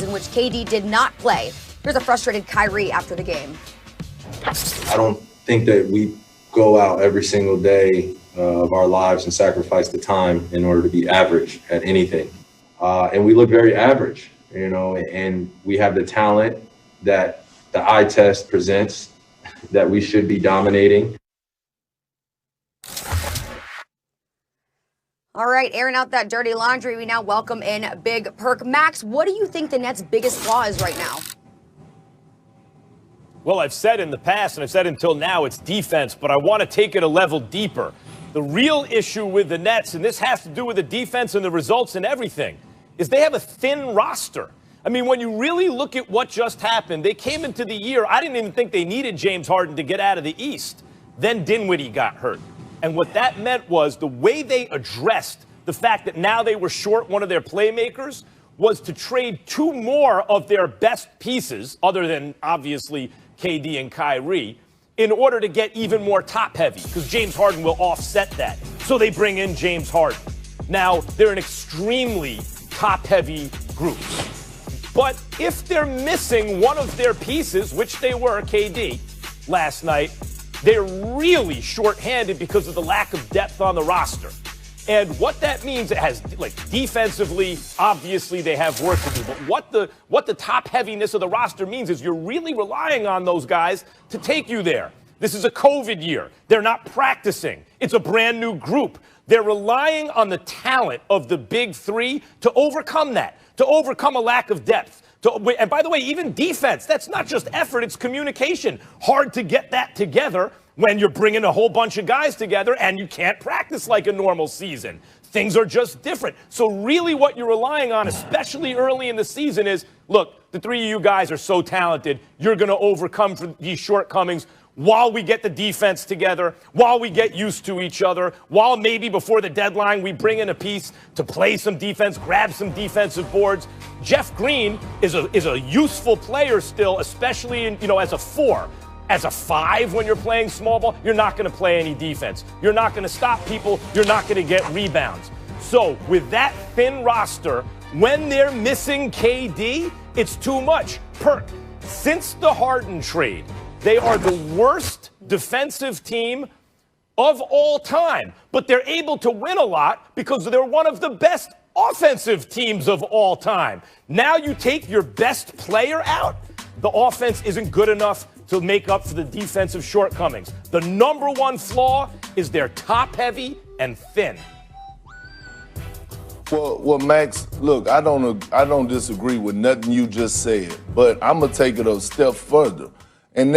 in which KD did not play. Here's a frustrated Kyrie after the game. I don't think that we go out every single day of our lives and sacrifice the time in order to be average at anything. And we look very average, and we have the talent that the eye test presents that we should be dominating. All right, airing out that dirty laundry, we now welcome in Big Perk. Max, what do you think the Nets' biggest flaw is right now? Well, I've said in the past, and I've said until now, it's defense, but I want to take it a level deeper. The real issue with the Nets, and this has to do with the defense and the results and everything, is they have a thin roster. I mean, when you really look at what just happened, they came into the year, I didn't even think they needed James Harden to get out of the East. Then Dinwiddie got hurt. And what that meant was the way they addressed the fact that now they were short one of their playmakers was to trade two more of their best pieces, other than obviously KD and Kyrie, in order to get even more top-heavy, because James Harden will offset that. So they bring in James Harden. Now, they're an extremely top-heavy group. But if they're missing one of their pieces, which they were, KD, last night, they're really short-handed because of the lack of depth on the roster. And what that means, it has, defensively, obviously they have work to do. But what the top heaviness of the roster means is you're really relying on those guys to take you there. This is a COVID year. They're not practicing. It's a brand new group. They're relying on the talent of the big three to overcome that, to overcome a lack of depth. And by the way, even defense, that's not just effort, it's communication. Hard to get that together when you're bringing a whole bunch of guys together and you can't practice like a normal season. Things are just different. So really what you're relying on, especially early in the season, is, look, the three of you guys are so talented, you're going to overcome these shortcomings while we get the defense together, while we get used to each other, while maybe before the deadline we bring in a piece to play some defense, grab some defensive boards. Jeff Green is a useful player still, especially as a 4. As a 5, when you're playing small ball, you're not going to play any defense. You're not going to stop people. You're not going to get rebounds. So with that thin roster, when they're missing KD, it's too much. Perk, since the Harden trade, they are the worst defensive team of all time. But they're able to win a lot because they're one of the best offensive teams of all time. Now you take your best player out, the offense isn't good enough to make up for the defensive shortcomings. The number one flaw is they're top-heavy and thin. Well, Max, look, I don't disagree with nothing you just said, but I'm gonna take it a step further. And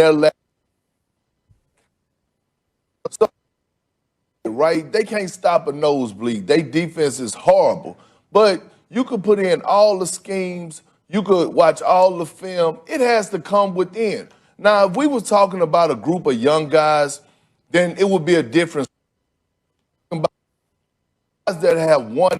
right, they can't stop a nosebleed. Their defense is horrible, but you could put in all the schemes, you could watch all the film. It has to come within. Now, if we were talking about a group of young guys, then it would be a difference. Guys that have won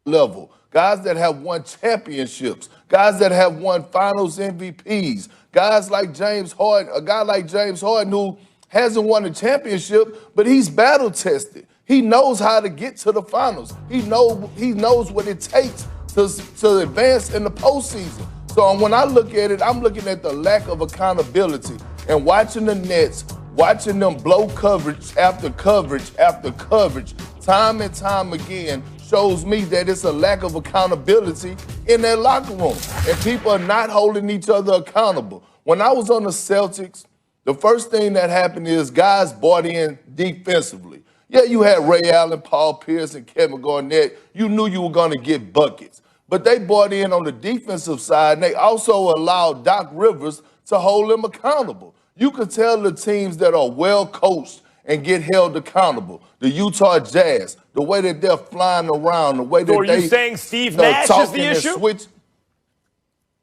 level, guys that have won championships, guys that have won finals MVPs, guys like James Harden, a guy like James Harden who hasn't won a championship, but he's battle tested. He knows how to get to the finals. He knows what it takes to advance in the postseason. So when I look at it, I'm looking at the lack of accountability and watching the Nets, watching them blow coverage after coverage after coverage, time and time again, shows me that it's a lack of accountability in their locker room. And people are not holding each other accountable. When I was on the Celtics, the first thing that happened is guys bought in defensively. Yeah, you had Ray Allen, Paul Pierce, and Kevin Garnett. You knew you were going to get buckets. But they bought in on the defensive side, and they also allowed Doc Rivers to hold them accountable. You could tell the teams that are well coached and get held accountable. The Utah Jazz, the way that they're flying around, the way that so are you saying Steve Nash is the issue?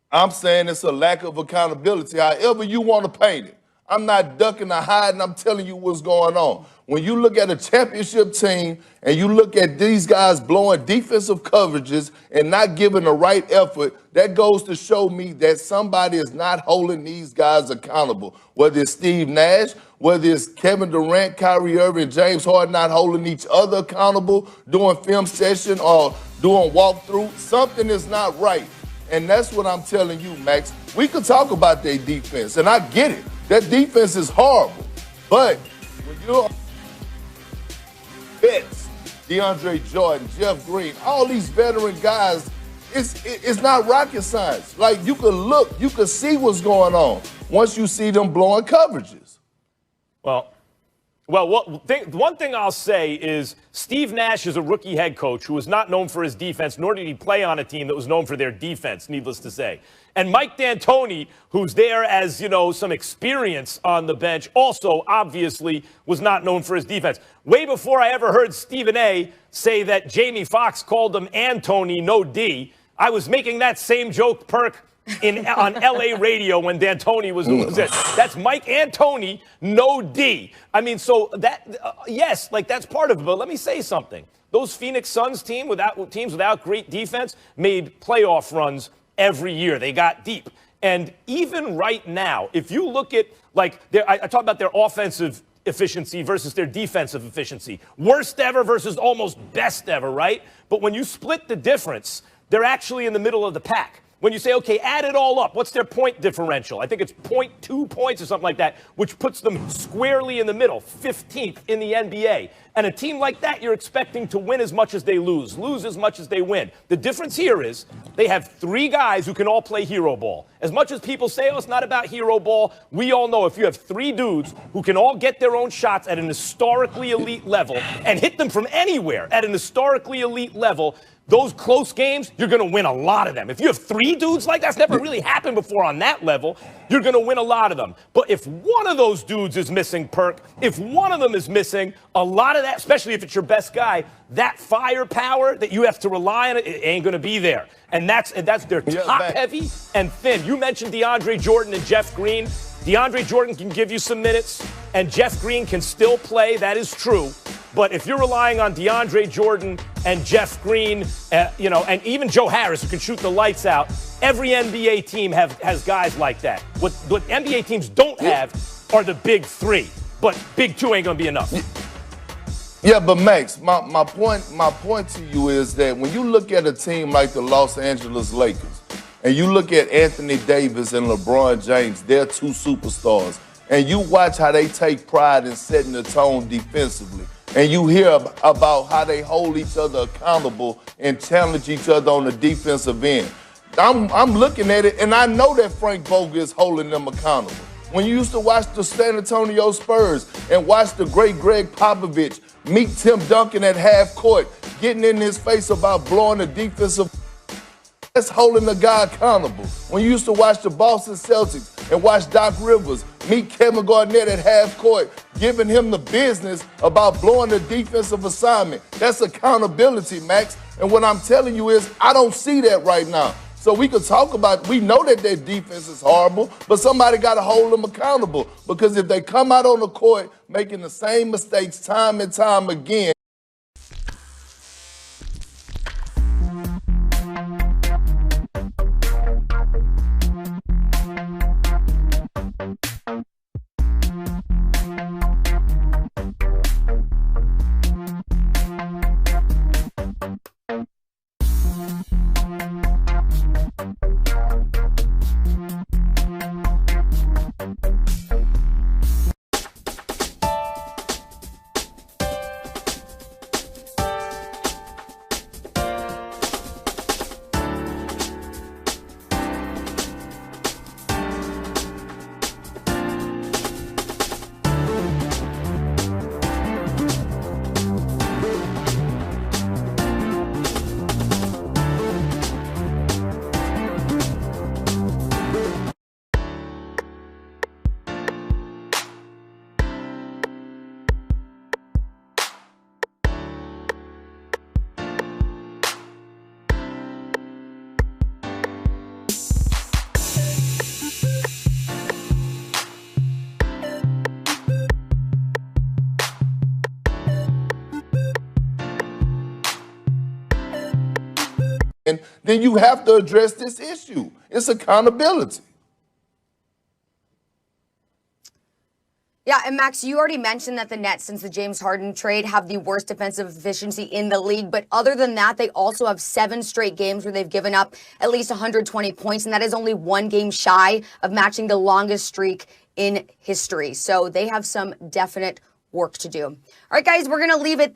I'm saying it's a lack of accountability, however you want to paint it. I'm not ducking or hiding. I'm telling you what's going on. When you look at a championship team and you look at these guys blowing defensive coverages and not giving the right effort, that goes to show me that somebody is not holding these guys accountable. Whether it's Steve Nash, whether it's Kevin Durant, Kyrie Irving, James Harden not holding each other accountable, doing film session or doing walkthrough, something is not right. And that's what I'm telling you, Max. We could talk about their defense, and I get it. That defense is horrible. But when you're vets, DeAndre Jordan, Jeff Green, all these veteran guys, it's not rocket science. Like, you can look, you can see what's going on once you see them blowing coverages. One thing I'll say is Steve Nash is a rookie head coach who was not known for his defense, nor did he play on a team that was known for their defense, needless to say. And Mike D'Antoni, who's there as, some experience on the bench, also obviously was not known for his defense. Way before I ever heard Stephen A. say that Jamie Foxx called him Antony, no D, I was making that same joke, Perk, on LA radio when D'Antoni was it. That's Mike Antony, no D. I mean, so that, yes, like that's part of it. But let me say something. Those Phoenix Suns teams without great defense made playoff runs every year. They got deep. And even right now, if you look at, I talk about their offensive efficiency versus their defensive efficiency. Worst ever versus almost best ever, right? But when you split the difference, they're actually in the middle of the pack. When you say, okay, add it all up, what's their point differential? I think it's 0.2 points or something like that, which puts them squarely in the middle, 15th in the NBA. And a team like that, you're expecting to win as much as they lose as much as they win. The difference here is they have three guys who can all play hero ball. As much as people say, oh, it's not about hero ball, we all know if you have three dudes who can all get their own shots at an historically elite level and hit them from anywhere at an historically elite level, those close games, you're going to win a lot of them. If you have three dudes like that's never really happened before on that level, you're going to win a lot of them. But if one of those dudes is missing, Perk, if one of them is missing, a lot of that, especially if it's your best guy, that firepower that you have to rely on, it ain't going to be there. And that's their top heavy and thin. You mentioned DeAndre Jordan and Jeff Green. DeAndre Jordan can give you some minutes, and Jeff Green can still play. That is true. But if you're relying on DeAndre Jordan and Jeff Green, and even Joe Harris, who can shoot the lights out, every NBA team has guys like that. What NBA teams don't have are the big three. But big two ain't going to be enough. Yeah, but Max, my point to you is that when you look at a team like the Los Angeles Lakers, and you look at Anthony Davis and LeBron James, they're two superstars, and you watch how they take pride in setting the tone defensively, and you hear about how they hold each other accountable and challenge each other on the defensive end. I'm looking at it, and I know that Frank Vogel is holding them accountable. When you used to watch the San Antonio Spurs and watch the great Greg Popovich meet Tim Duncan at half court, getting in his face about blowing the defensive, that's holding the guy accountable. When you used to watch the Boston Celtics and watch Doc Rivers meet Kevin Garnett at half court, giving him the business about blowing the defensive assignment, that's accountability, Max. And what I'm telling you is I don't see that right now. So we could talk about, we know that their defense is horrible, but somebody got to hold them accountable. Because if they come out on the court making the same mistakes time and time again, then you have to address this issue. It's accountability. Yeah, and Max, you already mentioned that the Nets, since the James Harden trade, have the worst defensive efficiency in the league. But other than that, they also have 7 straight games where they've given up at least 120 points, and that is only 1 game shy of matching the longest streak in history. So they have some definite work to do. All right, guys, we're going to leave it